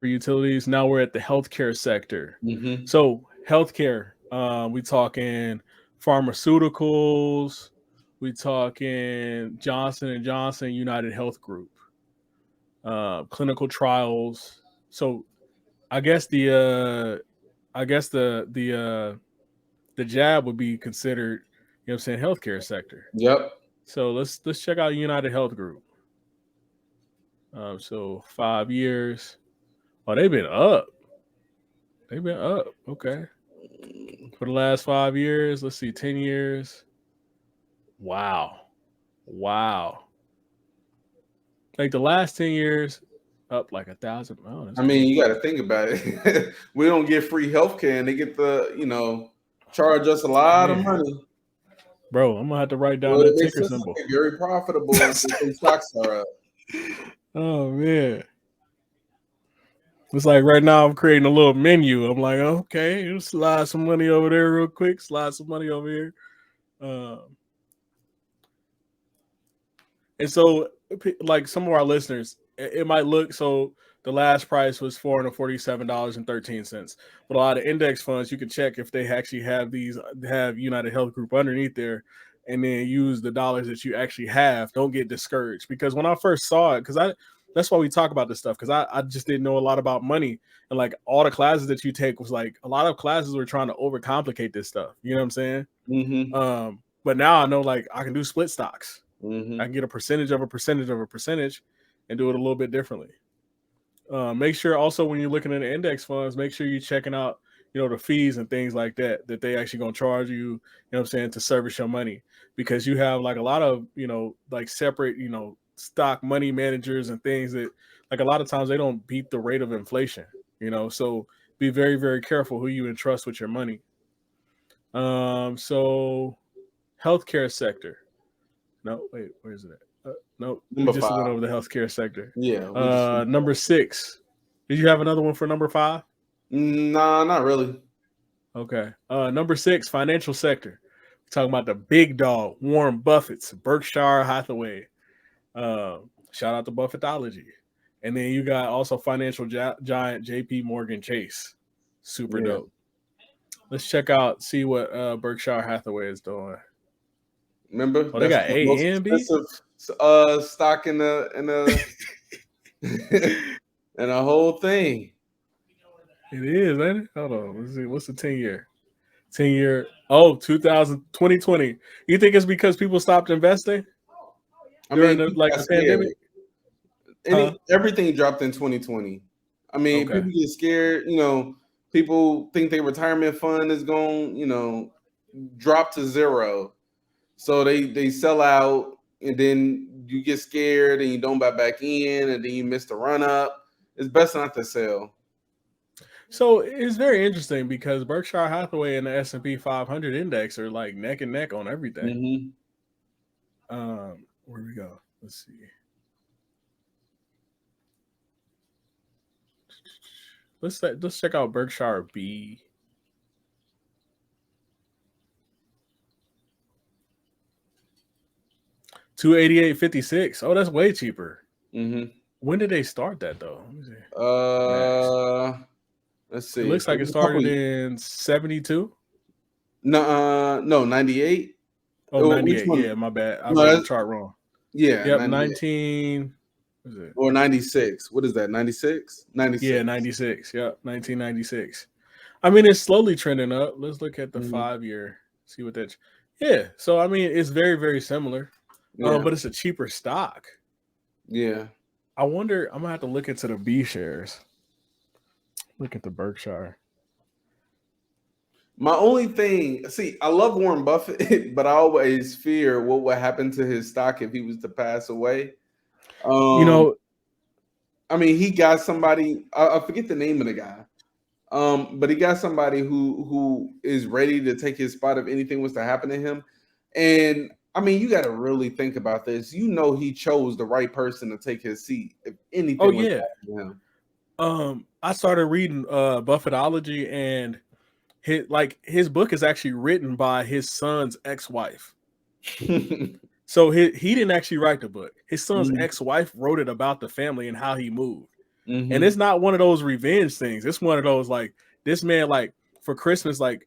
utilities. Now we're at the healthcare sector. Mm-hmm. So healthcare, we talking pharmaceuticals, we talking Johnson and Johnson, United Health Group, clinical trials. So I guess the jab would be considered, you know what I'm saying, healthcare sector. Yep. So let's check out United Health Group. So 5 years. Oh, they've been up. They've been up. Okay. For the last 5 years, let's see, 10 years. Wow. Wow. Like the last 10 years, up like 1,000. Oh, that's I mean, good. you got to think about it. We don't get free healthcare, and they get charge us a lot of Man. money. Bro, I'm gonna have to write down Well, it that makes ticker us symbol. very profitable if the stocks are up. Oh man. It's like right now I'm creating a little menu. I'm like, okay, slide some money over there real quick, slide some money over here. And so, like some of our listeners, it might look so. The last price was $447.13. But a lot of index funds, you can check if they actually have United Health Group underneath there, and then use the dollars that you actually have. Don't get discouraged, because when I first saw it, that's why we talk about this stuff, because I just didn't know a lot about money, and like all the classes that you take was like a lot of classes were trying to overcomplicate this stuff. You know what I'm saying? Mm-hmm. But now I know, like, I can do split stocks. Mm-hmm. I can get a percentage of a percentage of a percentage and do it a little bit differently. Make sure also when you're looking at the index funds, make sure you're checking out, the fees and things like that they actually gonna charge you, you know what I'm saying, to service your money. Because you have like a lot of, like separate, stock money managers and things that, like, a lot of times they don't beat the rate of inflation, so be very, very careful who you entrust with your money. So healthcare sector. No, wait, where is it at? No, we Number just went 5. over the healthcare sector. Yeah, we just Number 6. Did you have another one for number 5? Nah, not really. Okay. Number 6, financial sector. We're talking about the big dog, Warren Buffett's Berkshire Hathaway. Shout out to Buffettology. And then you got also financial giant JP Morgan Chase. Super dope. Let's check out, see what Berkshire Hathaway is doing. Remember, Oh, they that's got the most A and B? expensive stock in the and the whole thing. It is, ain't it? Hold on. Let's see. What's the 10-year? 10-year. Oh, 2020. You think it's because people stopped investing I during mean, the people like got the scared. pandemic? Huh? Everything dropped in 2020. I mean, Okay. people get scared. People think their retirement fund is going, drop to zero. So they sell out, and then you get scared and you don't buy back in, and then you miss the run up. It's best not to sell. So it's very interesting because Berkshire Hathaway and the S&P 500 index are like neck and neck on everything. Mm-hmm. Where we go? Let's see. Let's check out Berkshire B. $288.56. Oh, that's way cheaper. Mm-hmm. When did they start that though? Let me see. Let's see. It looks like it started in 72. No, 98. Oh, Which 98. one? Yeah, my bad. I No, read the chart wrong. yeah, Yep, 98 19. What is it? or 96. What is that? 96? 96. Yeah, 96. Yep, 1996. I mean, it's slowly trending up. Let's look at the Mm-hmm. 5-year. See what that. Yeah, so I mean, it's very, very similar. Yeah. But it's a cheaper stock. Yeah. I wonder. I'm gonna have to look into the B shares. Look at the Berkshire. My only thing, see, I love Warren Buffett, but I always fear what would happen to his stock if he was to pass away. I mean, he got somebody. I forget the name of the guy, but he got somebody who is ready to take his spot if anything was to happen to him. And I mean, you got to really think about this. He chose the right person to take his seat if anything was to happen to him. I started reading Buffettology, and his book is actually written by his son's ex-wife. So he didn't actually write the book. His son's ex-wife wrote it about the family and how he moved. And it's not one of those revenge things. It's one of those like this man like for Christmas like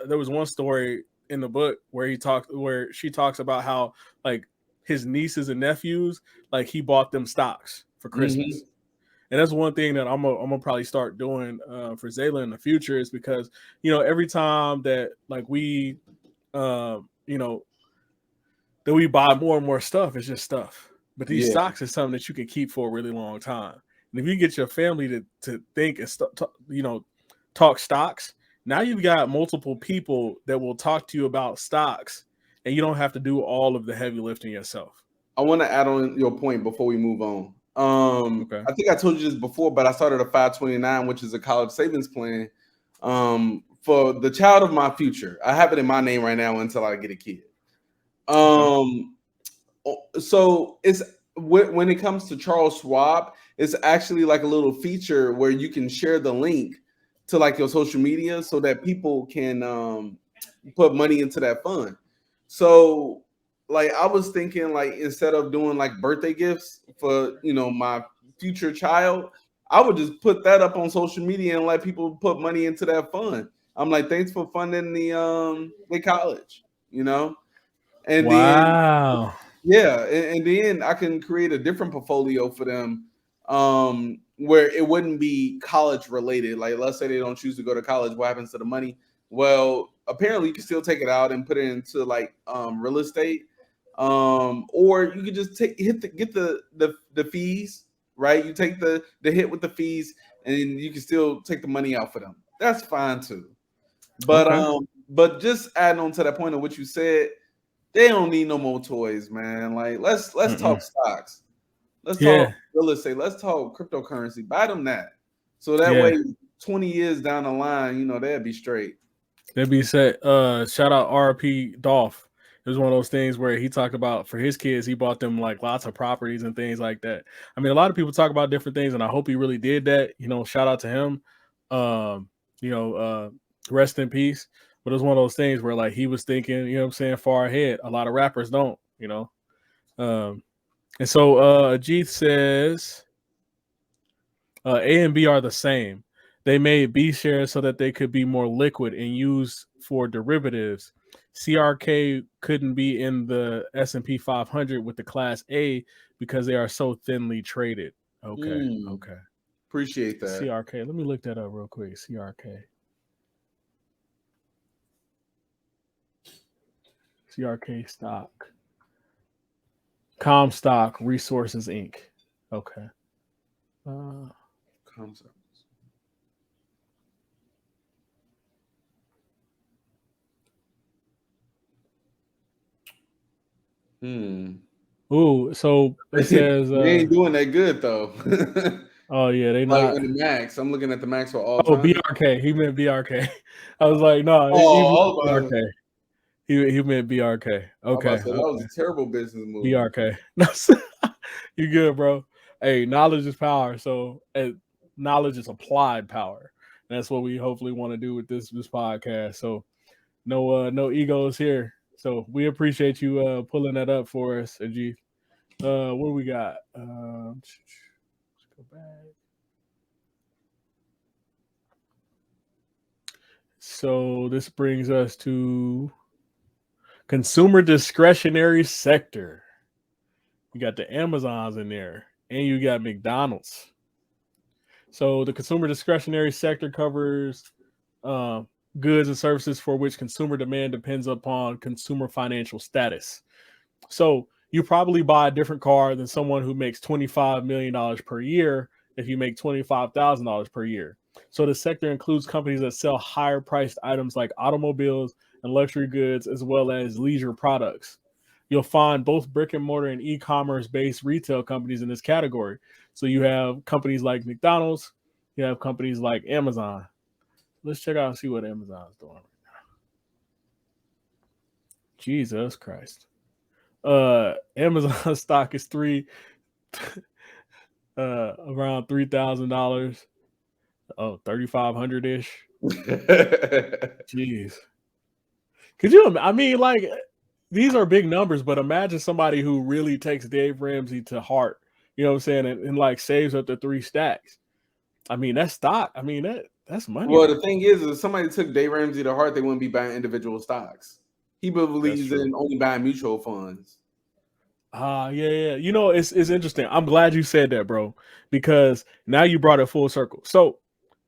there was one story in the book where she talks about how like his nieces and nephews like he bought them stocks for Christmas. And that's one thing that I'm gonna probably start doing for Zayla in the future is because every time that like we that we buy more and more stuff, it's just stuff. But these stocks is something that you can keep for a really long time. And if you get your family to think and talk stocks, now you've got multiple people that will talk to you about stocks, and you don't have to do all of the heavy lifting yourself. I want to add on your point before we move on. Okay. I think I told you this before, but I started a 529, which is a college savings plan for the child of my future. I have it in my name right now until I get a kid. So it's when it comes to Charles Schwab, it's actually like a little feature where you can share the link to like your social media so that people can put money into that fund. So like I was thinking like instead of doing like birthday gifts for my future child, I would just put that up on social media and let people put money into that fund. I'm like, thanks for funding the college, and wow. And then I can create a different portfolio for them where it wouldn't be college related. Like let's say they don't choose to go to college, what happens to the money? Well, apparently you can still take it out and put it into like real estate. Or you could just get the fees, right? You take the hit with the fees and you can still take the money out for them. That's fine too. But but just adding on to that point of what you said, they don't need no more toys, man. Like let's talk stocks. Let's talk real estate. Let's talk cryptocurrency. Buy them that. So that way 20 years down the line, they'll be straight. They'll be set. Shout out RP Dolph. It was one of those things where he talked about for his kids, he bought them like lots of properties and things like that. I mean, a lot of people talk about different things, and I hope he really did that. Shout out to him. Rest in peace. But it was one of those things where like he was thinking, far ahead. A lot of rappers don't, And so Ajith says A and B are the same. They made B shares so that they could be more liquid and used for derivatives. CRK couldn't be in the S&P 500 with the Class A because they are so thinly traded. Okay. Appreciate that. CRK. Let me look that up real quick. CRK stock. Comstock Resources Inc. Okay. Comstock. Ooh, so it says they ain't doing that good though. Oh yeah, they like not in the max. I'm looking at the max for all time. BRK. He meant BRK. I was like, no, BRK. He meant BRK. Okay. That was a terrible business move. BRK. You good, bro. Hey, knowledge is power. So knowledge is applied power. That's what we hopefully want to do with this podcast. So no egos here. So we appreciate you pulling that up for us, Ajith. What do we got? Let's go back. So this brings us to consumer discretionary sector. You got the Amazons in there, and you got McDonald's. So the consumer discretionary sector covers goods and services for which consumer demand depends upon consumer financial status. So you probably buy a different car than someone who makes $25 million per year if you make $25,000 per year. So the sector includes companies that sell higher priced items like automobiles and luxury goods, as well as leisure products. You'll find both brick and mortar and e-commerce based retail companies in this category. So you have companies like McDonald's, you have companies like Amazon. Let's check out and see what Amazon's doing right now. Jesus Christ. Amazon stock is around $3,000. Oh, 3,500-ish. Jeez. Could you, I mean, like, these are big numbers, but imagine somebody who really takes Dave Ramsey to heart, you know what I'm saying, and like saves up to 3 stacks. I mean, that's stock. I mean, that's money. Well, Right? the thing is, if somebody took Dave Ramsey to heart, they wouldn't be buying individual stocks. He believes in only buying mutual funds. Yeah. You know, it's interesting. I'm glad you said that, bro, because now you brought it full circle. So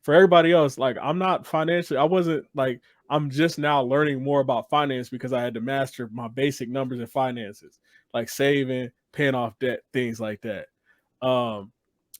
for everybody else, like I'm not financially, I wasn't like I'm just now learning more about finance because I had to master my basic numbers and finances, like saving, paying off debt, things like that.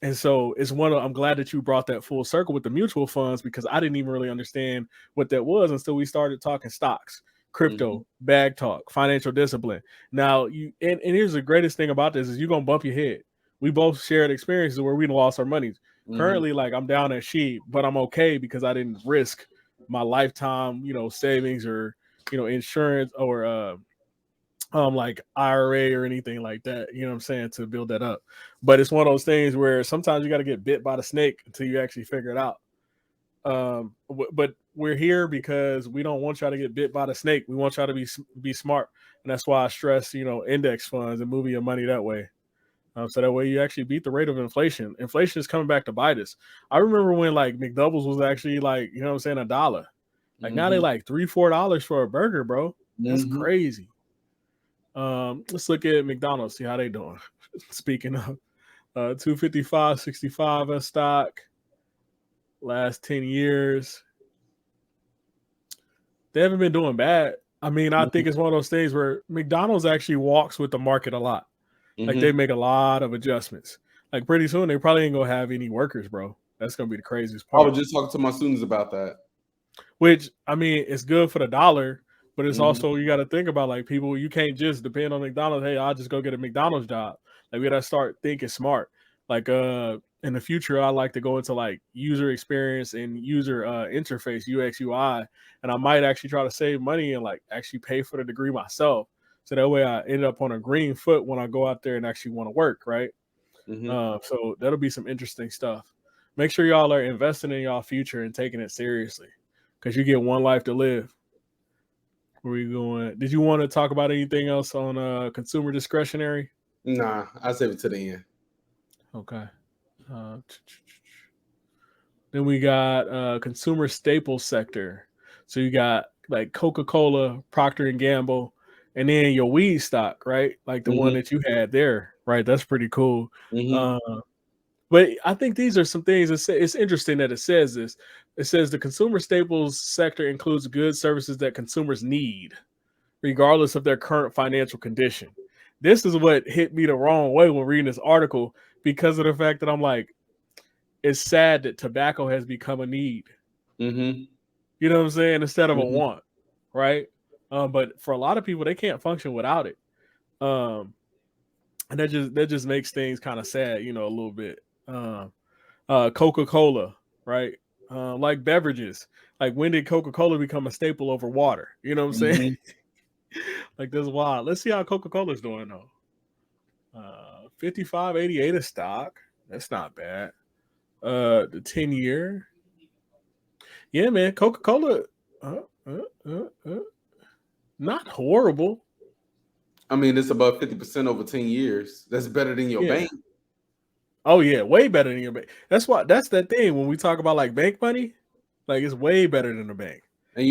And so it's I'm glad that you brought that full circle with the mutual funds because I didn't even really understand what that was until we started talking stocks, crypto, bag talk, financial discipline. Now and here's the greatest thing about this is you're gonna bump your head. We both shared experiences where we lost our money. Currently, like I'm down at sheep, but I'm okay because I didn't risk my lifetime, savings or insurance or like IRA or anything like that, you know what I'm saying, to build that up. But it's one of those things where sometimes you got to get bit by the snake until you actually figure it out. But we're here because we don't want y'all to get bit by the snake. We want y'all to be smart, and that's why I stress, index funds and moving your money that way. So that way you actually beat the rate of inflation. Inflation is coming back to bite us. I remember when like McDoubles was actually like, you know what I'm saying, $1. Like now they like $3-4 for a burger, bro. That's crazy. Let's look at McDonald's, see how they doing. Speaking of 255.65 in stock, last 10 years. They haven't been doing bad. I mean, I think it's one of those things where McDonald's actually walks with the market a lot. Like they make a lot of adjustments. Like pretty soon they probably ain't gonna have any workers, bro. That's gonna be the craziest part. I was just talking to my students about that. Which I mean, it's good for the dollar, but it's also you got to think about like people. You can't just depend on McDonald's. Hey, I'll just go get a McDonald's job. Like we got to start thinking smart. Like in the future, I like to go into like user experience and user interface, UX UI, and I might actually try to save money and like actually pay for the degree myself. So that way I end up on a green foot when I go out there and actually want to work, right? So that'll be some interesting stuff. Make sure y'all are investing in y'all future and taking it seriously because you get one life to live. Where are you going? Did you want to talk about anything else on consumer discretionary? Nah, I'll save it to the end. Okay. Then we got consumer staples sector. So you got like Coca-Cola, Procter and Gamble, and then your weed stock, right? Like the one that you had there, right? That's pretty cool. But I think these are some things. It's interesting that it says this. It says the consumer staples sector includes goods, services that consumers need, regardless of their current financial condition. This is what hit me the wrong way when reading this article because of the fact that I'm like, it's sad that tobacco has become a need. You know what I'm saying? Instead of a want, right? But for a lot of people, they can't function without it. And that just makes things kind of sad, a little bit. Coca-Cola, right? Like beverages. Like when did Coca-Cola become a staple over water? You know what I'm saying? Like this is wild. Let's see how Coca-Cola's doing though. 55.88 a stock. That's not bad. The 10-year. Yeah, man. Coca-Cola. Not horrible. I mean, it's about 50% over 10 years. That's better than your bank. Oh yeah, way better than your bank. That's that thing when we talk about like bank money, like it's way better than the bank. And